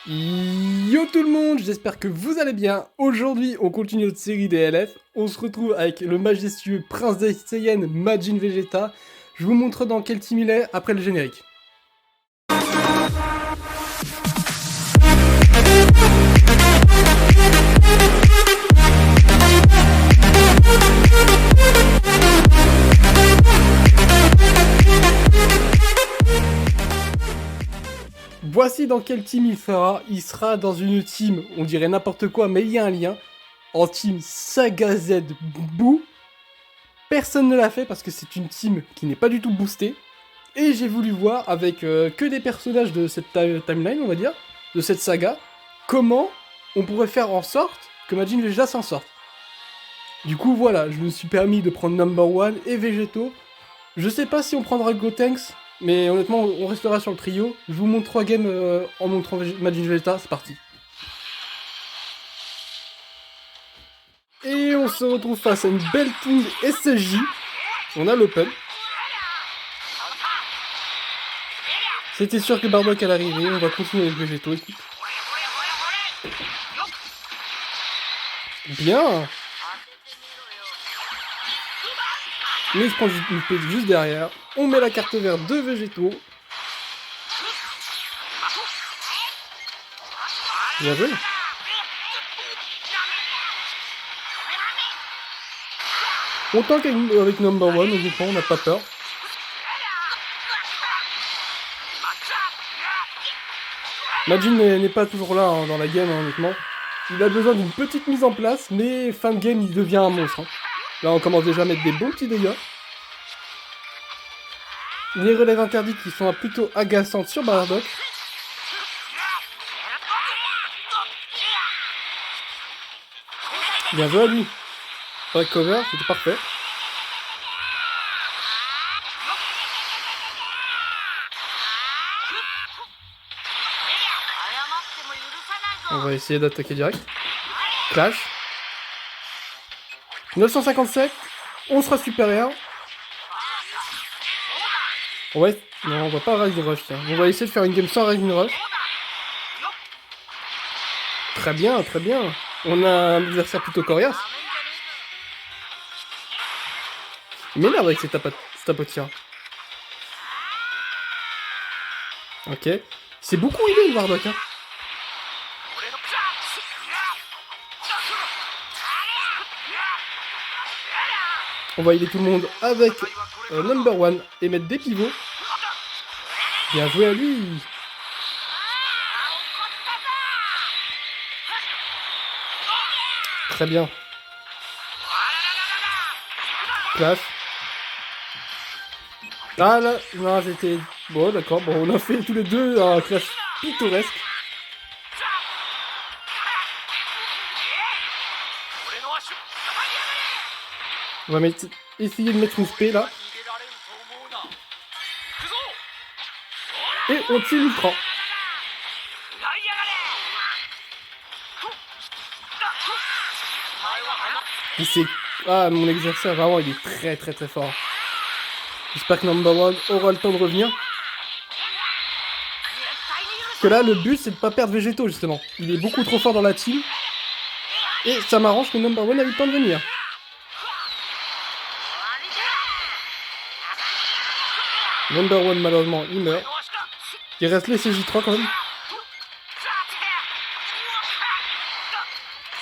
Yo tout le monde, j'espère que vous allez bien. Aujourd'hui, on continue notre série des LF. On se retrouve avec le majestueux Prince des Saiyans, Majin Vegeta. Je vous montre dans quel team il est après le générique. Voici dans quel team il sera. Il sera dans une team, on dirait n'importe quoi, mais il y a un lien. En team Saga Z Boo. Personne ne l'a fait parce que c'est une team qui n'est pas du tout boostée. Et j'ai voulu voir avec que des personnages de cette timeline, on va dire, de cette saga, comment on pourrait faire en sorte que Majin Vegeta s'en sorte. Du coup, voilà, je me suis permis de prendre Number One et Végéto. Je sais pas si on prendra Gotenks, mais honnêtement, on restera sur le trio. Je vous montre 3 games en montrant Majin Vegeta, c'est parti. Et on se retrouve face à une belle team SSJ. On a l'Open. C'était sûr que Bardock allait arriver, on va continuer avec Végéto, écoute. Bien. Mais je prends une pause juste derrière. On met la carte verte de Végéto. Bien joué. On tank avec Number One, honnêtement, on n'a pas peur. Majin n'est pas toujours là hein, dans la game, hein, honnêtement. Il a besoin d'une petite mise en place, mais fin de game, il devient un monstre. Hein. Là, on commence déjà à mettre des bons petits dégâts. Les relèves interdites qui sont plutôt agaçantes sur Bardock. Bien joué à lui. Break cover, c'était parfait. On va essayer d'attaquer direct. Clash. 957. On sera supérieur. Non, on va pas Rising Rush, tiens. On va essayer de faire une game sans Rising Rush. Très bien, très bien. On a un adversaire plutôt coriace. Il m'énerve avec ses tapotières. Ok. C'est beaucoup healé le Bardock, hein. On va aider tout le monde avec Number One et mettre des pivots. Bien joué à lui. Très bien. Clash. Ah là, non, j'étais... Bon, d'accord, bon, on a fait tous les deux un clash pittoresque. On va essayer de mettre une spé là. Et on tue l'ultra. Ah, mon exercice, vraiment, il est très fort. J'espère que Number One aura le temps de revenir. Parce que là, le but, c'est de pas perdre Végéto, justement. Il est beaucoup trop fort dans la team. Et ça m'arrange que Number One a eu le temps de venir. Number One, malheureusement, il meurt. Il reste les CJ3 quand même.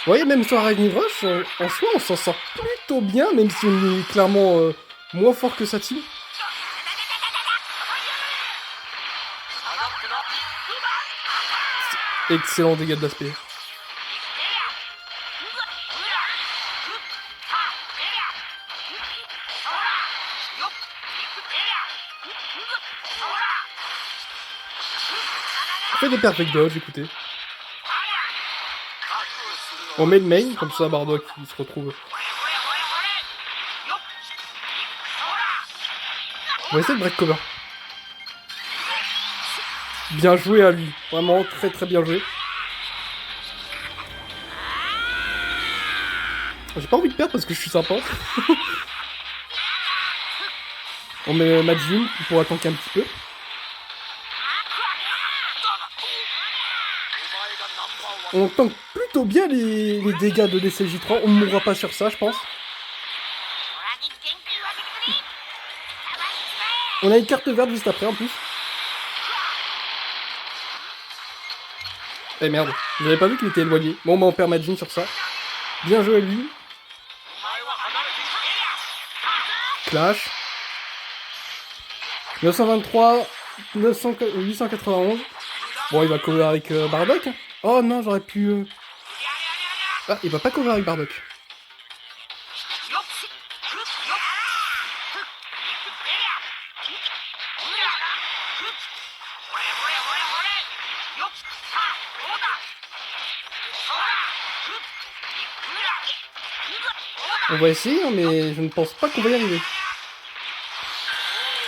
Vous voyez, même sur Rising Rush, en soi, on s'en sort plutôt bien, même si on est clairement moins fort que sa team. Excellent dégâts d'aspect. On fait des perfect dodge, écoutez. On met le main, comme ça Bardock il se retrouve. On va essayer de break cover. Bien joué à lui, vraiment très bien joué. J'ai pas envie de perdre parce que je suis sympa. On met Majin pour tanker un petit peu. On tank plutôt bien les dégâts de DCJ3. On ne mourra pas sur ça, je pense. On a une carte verte juste après, en plus. Eh merde, j'avais pas vu qu'il était éloigné. Bon, bah on perd Majin sur ça. Bien joué à lui. Clash. 923, 891. Bon, il va cover avec Bardock. Oh non, j'aurais pu... Ah, il va pas cover avec Bardock. On va essayer, hein, mais je ne pense pas qu'on va y arriver.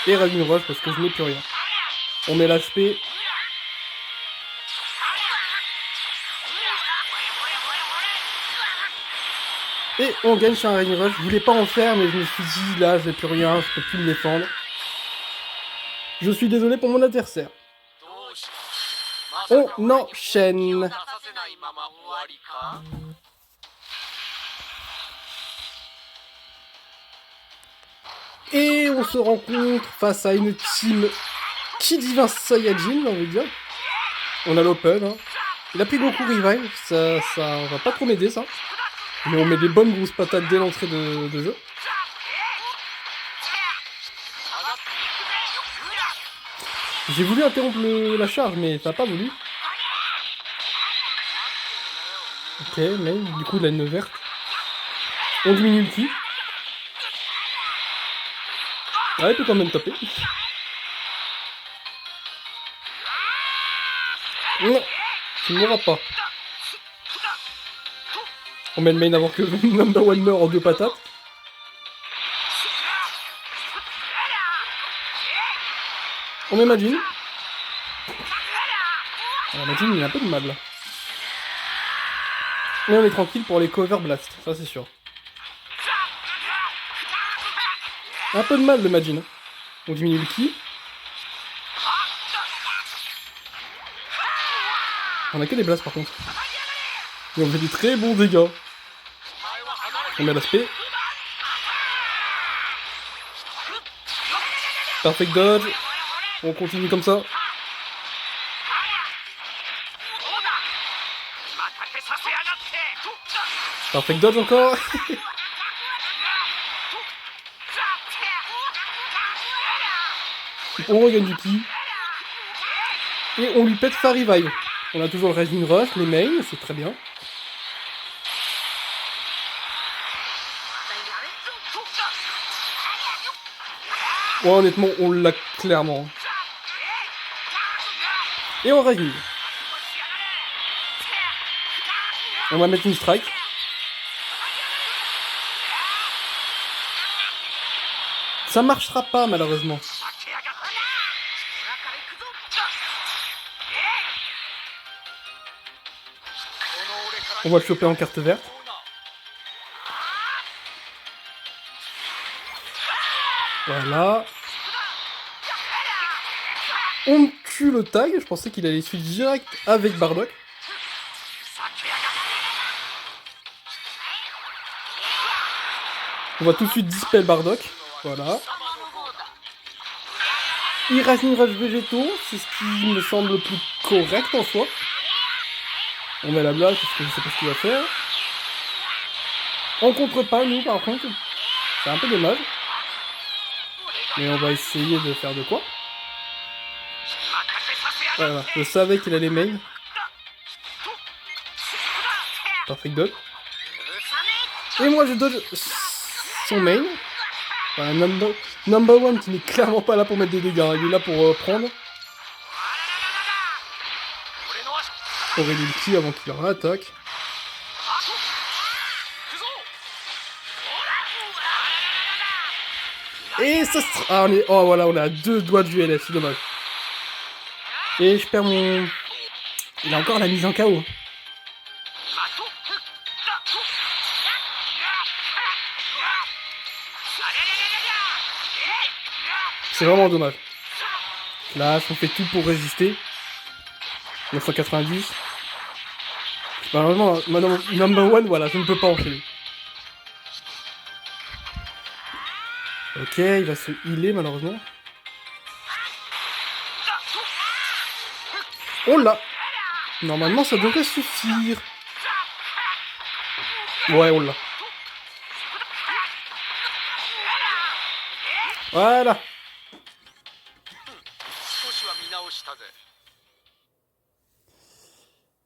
Et Ravine Rush parce que je n'ai plus rien. On met l'HP. Et on gagne sur un Ravine Rush. Je voulais pas en faire, mais je me suis dit, là, j'ai plus rien, je peux plus me défendre. Je suis désolé pour mon adversaire. On enchaîne. Et on se rencontre face à une team qui divin Saiyajin, j'ai envie de dire. On a l'open, hein. Il a pris Goku Revive, ça va pas trop m'aider ça. Mais on met des bonnes grosses patates dès l'entrée de jeu. J'ai voulu interrompre la charge, mais ça n'a pas voulu. Ok, mais du coup, il a une verte. On diminue le ki. Ouais, il peut quand même taper. Non, tu ne mourras pas. On met le main avant que Number One meurt en 2 patates. On met Majin. Alors Majin, il a un peu de mal là. Mais on est tranquille pour les cover blast, ça c'est sûr. Un peu de mal le Majin. On diminue le ki. On a que des blasts par contre. Et on fait des très bons dégâts. On met l'aspect. Perfect dodge. On continue comme ça. Perfect dodge encore. On regagne du ki. Et on lui pète sa revive. On a toujours le Rising Rush, les mains, c'est très bien. Ouais, honnêtement, on l'a clairement. Et on Rising. On va mettre une strike. Ça marchera pas, malheureusement. On va le choper en carte verte. Voilà. On tue le tag. Je pensais qu'il allait suivre direct avec Bardock. On va tout de suite dispel Bardock. Voilà. Il reste une rush végétaux. C'est ce qui me semble le plus correct en soi. On met la blague parce que je sais pas ce qu'il va faire. On contre pas nous par contre. C'est un peu dommage. Mais on va essayer de faire de quoi. Voilà, je savais qu'il allait main. Perfect dodge. Et moi je dodge son main. Voilà, number one qui n'est clairement pas là pour mettre des dégâts. Il est là pour prendre. On réduit le ki avant qu'il réattaque. Et ça se... Ah, on est... Oh voilà, on est à 2 doigts du LF, c'est dommage. Et je perds mon... Il a encore la mise en KO. C'est vraiment dommage. Là, on fait tout pour résister. 990. Bah, vraiment, maintenant, number one, voilà, je ne peux pas enchaîner. Ok, il va se healer malheureusement. Oh là! Normalement, ça devrait suffire. Ouais, oh là. Voilà.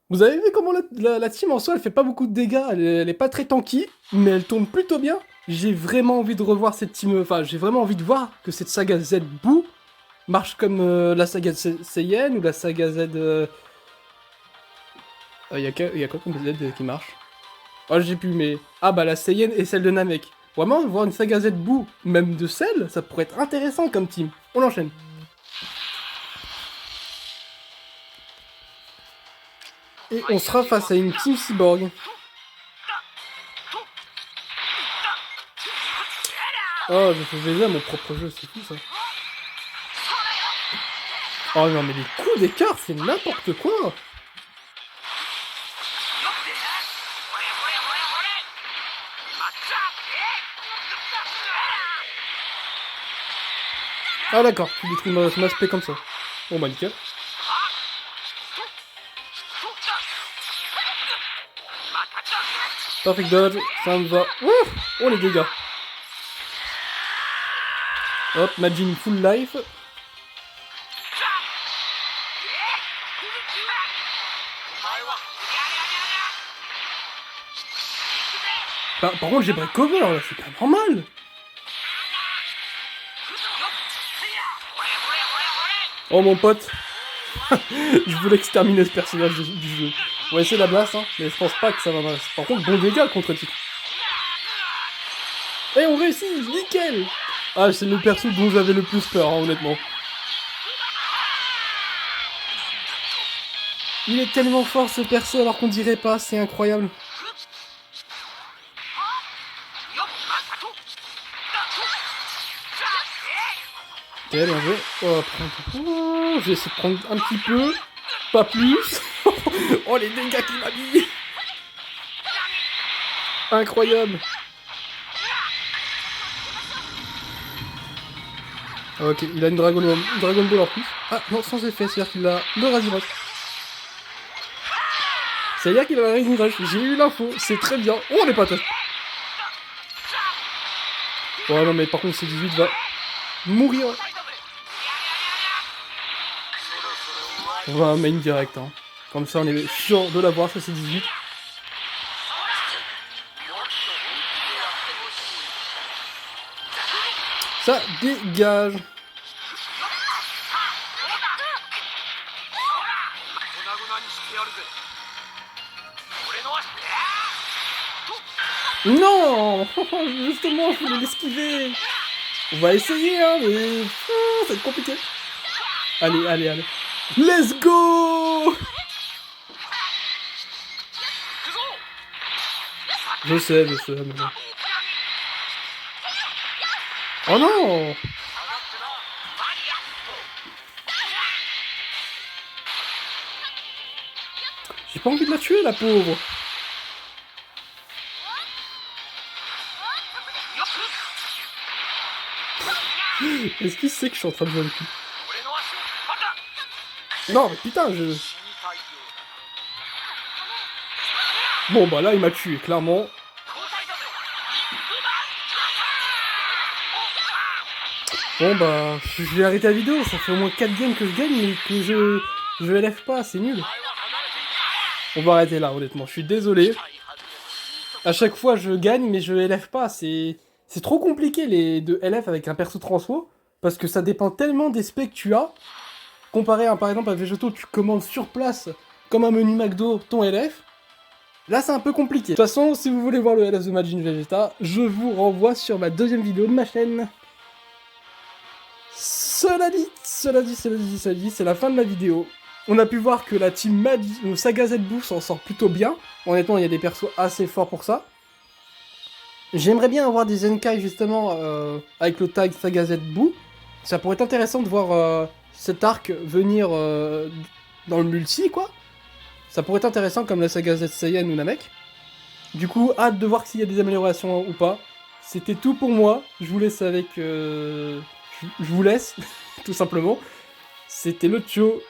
Vous avez vu comment la team en soi, elle fait pas beaucoup de dégâts, elle est pas très tanky, mais elle tourne plutôt bien. J'ai vraiment envie de revoir cette team, enfin j'ai vraiment envie de voir que cette saga Z Boo marche comme la saga Saiyan ou la saga Z... y a quoi comme Z qui marche? Oh j'ai plus mais... Ah bah la Saiyan et celle de Namek. Vraiment, voir une saga Z Boo, même de Cell, ça pourrait être intéressant comme team. On enchaîne. Et on sera face à une team cyborg. Oh, je fais plaisir à mon propre jeu, c'est fou ça. Oh non, mais les coups d'écart, c'est n'importe quoi. Ah d'accord, tu détruis mon aspect comme ça. Bon bah nickel. Perfect dodge, ça me va. Ouh, oh les dégâts. Hop, Majin full life. Par contre j'ai break cover là, c'est pas normal. Oh mon pote. Je voulais exterminer ce personnage du jeu. On va essayer la blast, hein, mais je pense pas que ça va marcher. Par contre, bon dégâts contre titre. Et on réussit, nickel. Ah, c'est le perso dont j'avais le plus peur, hein, honnêtement. Il est tellement fort ce perso alors qu'on dirait pas, c'est incroyable. Ok, bien joué. Oh, je vais essayer de prendre un petit peu. Pas plus. Oh, les dégâts qu'il m'a mis. Incroyable. Ok, il a une Dragon Ball en plus. Ah, non, sans effet, c'est-à-dire qu'il a le Razzie-Rush. C'est-à-dire qu'il a la Razzie-Rush. J'ai eu l'info, c'est très bien. Oh, les patates. Oh non, mais par contre, C18 va mourir. On va un main direct, hein. Comme ça, on est sûr de l'avoir, ça c'est 18. Ça dégage. Non. Justement, je voulais l'esquiver. On va essayer, hein, mais... ça va être compliqué. Allez, allez, allez. Let's go. Je sais, mais bon. Oh non. J'ai pas envie de la tuer, la pauvre. Est-ce qu'il sait que je suis en train de jouer le coup? Non, mais putain, je... Bon, bah là, il m'a tué, clairement. Bon, bah, je vais arrêter la vidéo. Ça fait au moins 4 games que je gagne, mais que je LF pas, c'est nul. On va arrêter là, honnêtement. Je suis désolé. À chaque fois, je gagne, mais je LF pas. C'est trop compliqué de LF avec un perso transfo, parce que ça dépend tellement des specs que tu as. Comparé à, par exemple, à Végéto, tu commandes sur place, comme un menu McDo, ton LF. Là, c'est un peu compliqué. De toute façon, si vous voulez voir le LF de Majin Vegeta, je vous renvoie sur ma deuxième vidéo de ma chaîne. Cela dit, c'est la fin de la vidéo. On a pu voir que la team Saga Z Boo s'en sort plutôt bien. Honnêtement, il y a des persos assez forts pour ça. J'aimerais bien avoir des Zenkai justement avec le tag Saga Z Boo. Ça pourrait être intéressant de voir cet arc venir dans le multi, quoi. Ça pourrait être intéressant comme la saga Z Saiyan ou Namek. Du coup, hâte de voir s'il y a des améliorations ou pas. C'était tout pour moi. Je vous laisse avec... je vous laisse, tout simplement. C'était le Tio.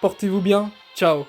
Portez-vous bien. Ciao.